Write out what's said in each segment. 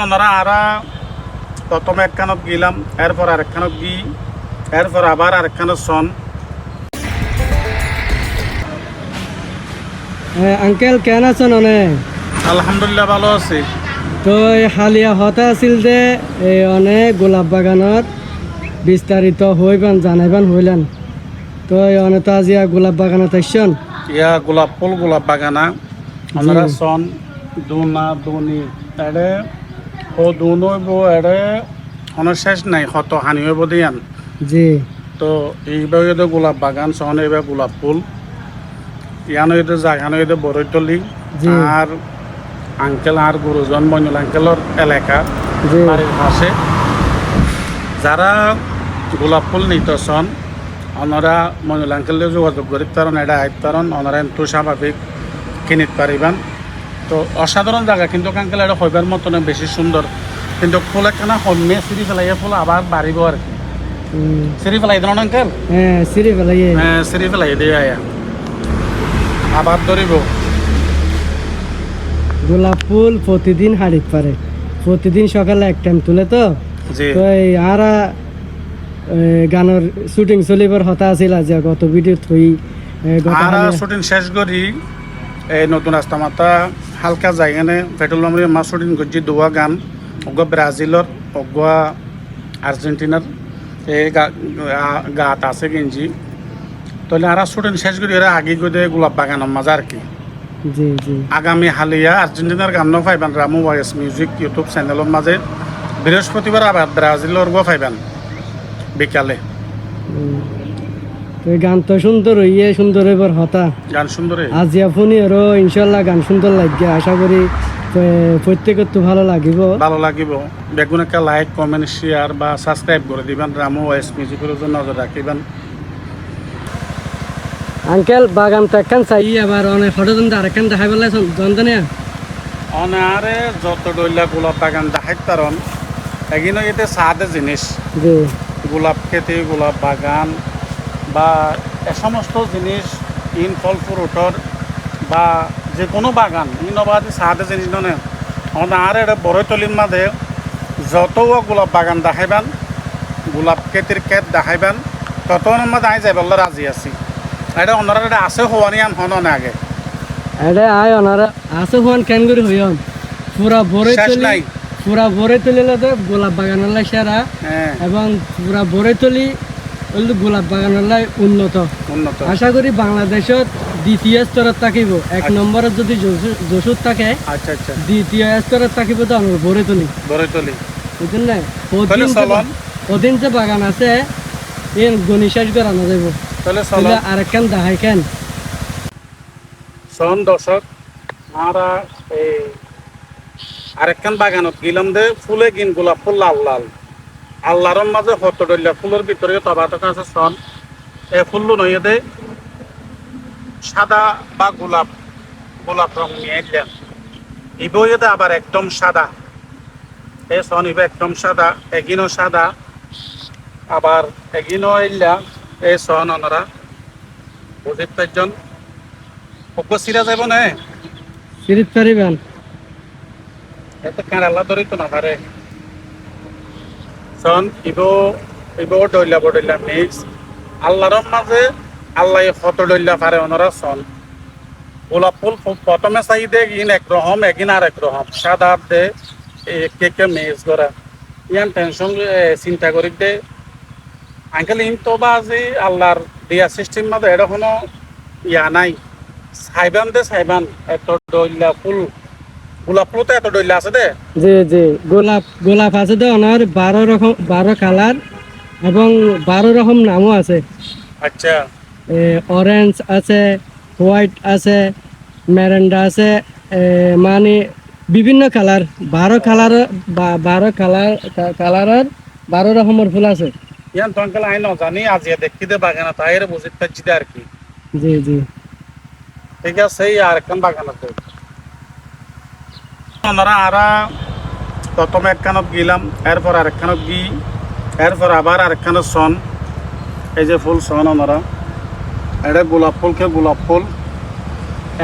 ওনারা আরা প্রথমে একখানত গেলাম, এরপর আরেকখানত গি, এরপর আবার আরেকখানত সন। আঙ্কেল কেন আছেন? অনেক আলহামদুলিল্লাহ ভালো আছি। তো হালিয়া হতা আছিল যে অনেক গোলাপ বাগানত বিস্তারিত হইবেন জানাইবেন হইলেন। তো অনেক তো আজিয়া গোলাপ বাগানত আসছেন। ইয়া গোলাপ ফুল গোলাপ বাগানা ওনারা সন দুনা দুনি এড়ে ও দুন হইব এড়ে অনেক শেষ নাই, কত হানি হইব দিয়ান। জি তো এইভাবে গোলাপ বাগান সন এইবার গোলাপ ফুল ইয়ানো এদের জাগানো এদের বরৈতলি জি। আর আঙ্কেল আর গুরুজন মইনুল আঙ্কেলর এলাকা জি বাড়ির পাশে যারা গোলাপ ফুল নিতেছেন ওনারা মইনুল আঙ্কেলের যোগাযোগ করি তারণ এটা আইত তারণ ওনারা কিন্তু স্বাভাবিক কিনিত পারিবেন। তো অসাধারণ জায়গা কিন্তু আঙ্কেল এটা হইবার মতন বেশি সুন্দর, কিন্তু ফুল একখানা হলমে সিঁড়ি ফেলাইয়া ফুল আবার বাড়িব আর কি। সিঁড়ি ফেলাই দেন আঙ্কেল? হ্যাঁ সিঁড়ি ফেলাই। হ্যাঁ সিঁড়ি ফেলাই দিয়ে আয়া আবার ধরিব। গোলাপ ফুল প্রতিদিন হারিত পারে, প্রতিদিন সকালে এক টাইম তুলে তো। জি তো এই আরা গানের শুটিং চলিবার হতা আছিল যে গত ভিডিও থই আর শুটিং শেষ করি এই নতুন রাস্তা মাতা হালকা যাইখানে পেট্রোল পাম্পের মাছ শুটিং করছি দুয়া গান অগুয়া ব্রাজিলর অগুয়া আর্জেন্টিনার এই গাত আছে গেঞ্জি। তাহলে আর শুটিং শেষ করি এরা আগে করে গোলাপ বাগানের মাঝে আর কি। জি জি আগামী হালিয়া আর্জেন্টিনার গান পাইবেন রামু ওয়াইস মিউজিক ইউটিউব চ্যানেলের মাঝে। বৃহস্পতিবার আবার ব্রাজিলের গো পাইবেন বিকালে। তো গান তো সুন্দর হইয়ে সুন্দর এবার হতা গান সুন্দর আজিয়া ফোনি আরো ইনশাল্লাহ গান সুন্দর লাগবে আশা করি। প্রত্যেকের তো ভালো লাগিব। ভালো লাগিব। বেগুন একটা লাইক কমেন্ট শেয়ার বা সাবস্ক্রাইব করে দিবেন। রামু ওয়াইস মিউজিকের জন্য নজর রাখিবেন। আঙ্কেল বাগান তো একখান চাই আবার অনেক ফটো তুলতে আরেকখান দেখাই পেলাইছেন জানতেন? অনারে যত ডইলা গোলাপ বাগান দেখাই তারণ এগিনো এতে সাদে জিনিস জি গোলাপ খেতে গোলাপ বাগান বা এ সমস্ত জিনিস ইন ফল ফ্রুটর বা যে কোনো বাগান ইনবাদি সাদে জিনিস নয়। আর এটা বড়তলির মাঝে যত গোলাপ বাগান দেখাইবেন গোলাপ খেতির ক্ষেত দেখাইবেন তত মাঝে আই যাই বললে রাজি আছি। এটা ওনারা এটা আছে হওয়ানি আন হন না আগে এটা আয় ওনারা আছে হন কেন করে হইন পুরা ভরে শেষ তুলি নাই। পুরা ভরে তুলিলে তো গোলাপ বাগানের লাই সেরা হ্যাঁ এবং পুরা ভরে তুলি গোলাপ বাগানের লাই উন্নত। উন্নত আশা করি বাংলাদেশত দ্বিতীয় স্তরত থাকিব। এক নম্বরত যদি যশোর থাকে আচ্ছা আচ্ছা দ্বিতীয় স্তরত থাকিব তো আমার ভরে তুলি বড়তলি বুঝলেন না? তাহলে চলন ওদিন যে বাগান আছে এ গণি শেষ করানো যাইব। তাহলে চলন আরেকখান দেখাই কেন সন দর্শক আমরা এই আরেকখান বাগানত গেলাম দে ফুলে গিন গোলাপ ফুল লাল লাল আল্লাহর মাঝে হত ডলিয়া ফুলের ভিতরে তবাতক আছে সন এ ফুল নইয়ে দে সাদা বা গোলাপ গোলাপ রং নিয়ে এলেন ইবইয়ে দে আবার একদম সাদা এ সন ইবে একদম সাদা এগিনো সাদা আবার এগিনো এলা এ সন ওনারা বুঝিত পাইজন সিরা যাব না সিরিত পারিবেন। এত কেরালা ধরি তো না পারে সন ইবো ইবো ডইলা বডইলা মিক্স আল্লাহর মাঝে আল্লাহ ফটো ডইলা পারে ওনারা সন গোলাপ ফুল প্রথমে চাই দে ইন একরকম এগিন আর একরকম সাদা দে কে মিক্স করা ইয়ান টেনশন চিন্তা করি দে আঙ্কেল ইন তো বাজি আল্লাহর দিয়া সিস্টেম মাঝে এটা কোনো ইয়া নাই সাইবান দে সাইবান এত ডইলা ফুল গোলাপ ফুল তো এত ডইলা আছে দে। জি জি গোলাপ আছে তো ওনার 12 কালার এবং 12 রকম নামও আছে। আচ্ছা অরেঞ্জ আছে, হোয়াইট আছে, ম্যারেন্ডা আছে, মানে বিভিন্ন কালার 12 কালারের 12 রকমের ফুল আছে। ইয়ান তো আঙ্কেল আই জানি আজি দেখি দে বাগান তাইর বুঝিত পাচ্ছি দে আর কি। জি জি ঠিক আছে এই আর একখান বাগান আছে ওনারা আরা প্রথমে একখানত গেলাম এরপর আরেকখানত গি এরপর আবার আরেকখানত সন এই যে ফুল সন ওনারা এটা গোলাপ ফুলকে গোলাপ ফুল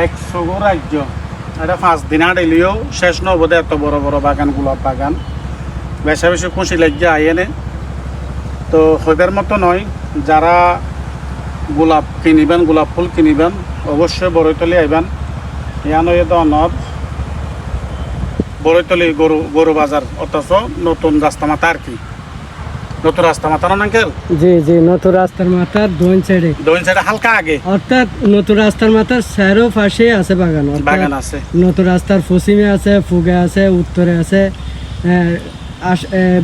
100 রাজ্য এটা 5 দিন আড়িলেও শেষ নবদে এত বড় বড় বাগান, গোলাপ বাগান বেশি বেশি খুশি লাগিয়ে আইনে। তো হইবার মতো নয়, যারা গোলাপ কিনিবেন, গোলাপ ফুল কিনিবেন, অবশ্যই বড়ইতলি আইবেন। ইয়ানো এ দনব বড়ইতলি গরু বাজার, অথচ নতুন রাস্তা মাথা আর কি, নতুন রাস্তা মাথা না আঙ্কেল? জি জি, নতুন রাস্তার মাথার দোন সাইডে হালকা আগে অর্থাৎ নতুন রাস্তার মাথার চারো পাশে আছে বাগান। অর্থাৎ বাগান আছে। নতুন রাস্তার পশ্চিমে আছে, ফুগে আছে, উত্তরে আছে।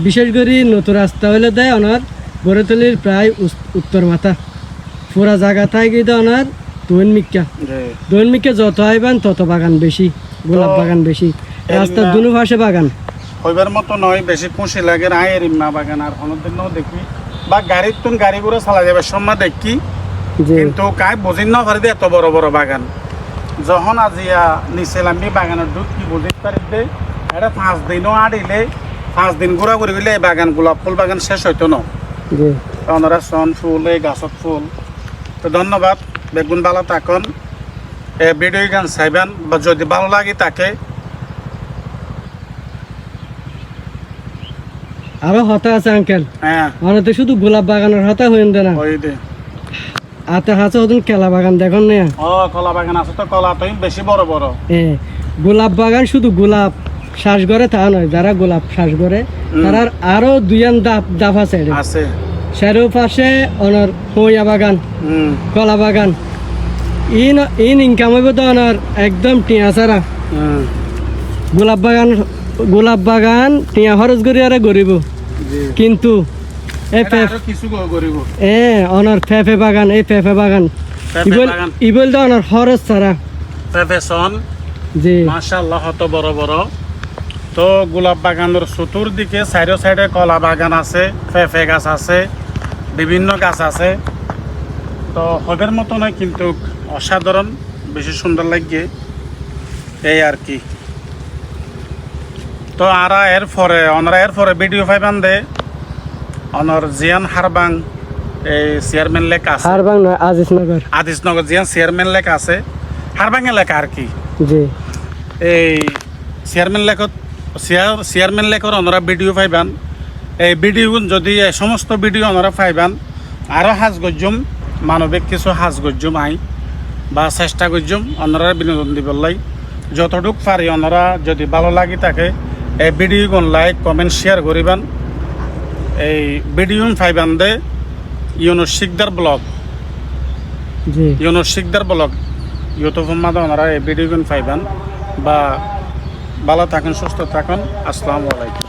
বিশেষ করে নতুন রাস্তা হইলে দেয় ওনার বড়তলির প্রায় উত্তর মাথা পুরা জায়গা থাকে ওনার দৈন মিক্কা যত আইবেন তত বাগান বেশি, গোলাপ বাগান বেশি, রাস্তার দুনো পাশে বাগান। হইবার মতো নয়, বেশি খুশি লাগে আয়ের ইম্মা বাগান। আর অন্যদিন দেখি বা গাড়ির তুন গাড়ি ঘুরে চালা যাবে সময় দেখি, কিন্তু কায় বুঝিন না পারি এত বড় বড় বাগান। যখন আজিয়া নিছিলাম বাগানের দুধ কি বুঝিতে পারি দে, এটা 5 দিনও আড়িলে 5 দিন ঘোরা ঘুরি গেলে এই বাগান, গোলাপ ফুল বাগান শেষ হইতো না। ওনারা সন ফুল, এই গাছত ফুল। তো ধন্যবাদ, বেগুন ভালো থাকুন। ভিডিও গান চাইবেন বা যদি ভালো লাগে তাকে। আরো হতা আছে আঙ্কেল, হ্যাঁ মানে তো শুধু গোলাপ বাগানের হতা হইন দে না, ওই দে আতে হাতে ওদিন কেলা বাগান দেখুন না। ও কলা বাগান আছে, তো কলা তো বেশি বড় বড়। গোলাপ বাগান শুধু গোলাপ শ্বাস করে তা নয়, যারা গোলাপ শ্বাস করে তারা আরো দুইয়ান দাপ আছে আছে। সেরো পাশে ওনার হইয়া বাগান, কলা বাগান। ইন ইনকাম হইব তো ওনার একদম টিয়া ছাড়া। গোলাপ বাগান টিয়া খরচ করি আরে গরিব, কিন্তু অনার ফেফে বাগান, এই ফেফে বাগান ই বলতে অনার খরচ ছাড়া। জি মাশাআল্লাহ, কত বড় বড়। তো গোলাপ বাগানের চতুর্দিকে সাইডে সাইডে কলা বাগান আছে, ফেফে গাছ আছে, বিভিন্ন গাছ আছে। তো হবের মতো নয়, কিন্তু অসাধারণ, বেশি সুন্দর লাগে এই আর কি। তো আরা ওনারা এরপরে ভিডিও পাইবান দে অনর জিয়ান হারবাং এই চেয়ারম্যান লেখা আছে, হারবাং নয় আজিজনগর জিয়ান চেয়ারম্যান লেখা আছে, হারবাং এলাকা আর কি। জি এই চেয়ারম্যান লেখর ওনারা ভিডিও পাইবান। এই ভিডিও যদি সমস্ত ভিডিও ওনারা পাইবান, আরও হাজ গজ্জুম মানবিক কিছু হাজ গজ্জুম আই বা চেষ্টা গজ্জুম ওনারা বিনোদন দিবলাই যতটুক পারি। ওনারা যদি ভালো লাগি থাকে এই ভিডিওগুন লাইক কমেন্ট শেয়ার করিবান। এই ভিডিও পাইবান দে ইউনুস শিকদার ব্লগ, ইউটিউবের মাধ্যমে ওনারা এই ভিডিওগুন পাইবান। বা ভালো থাকুন, সুস্থ থাকুন। আসসালামু আলাইকুম।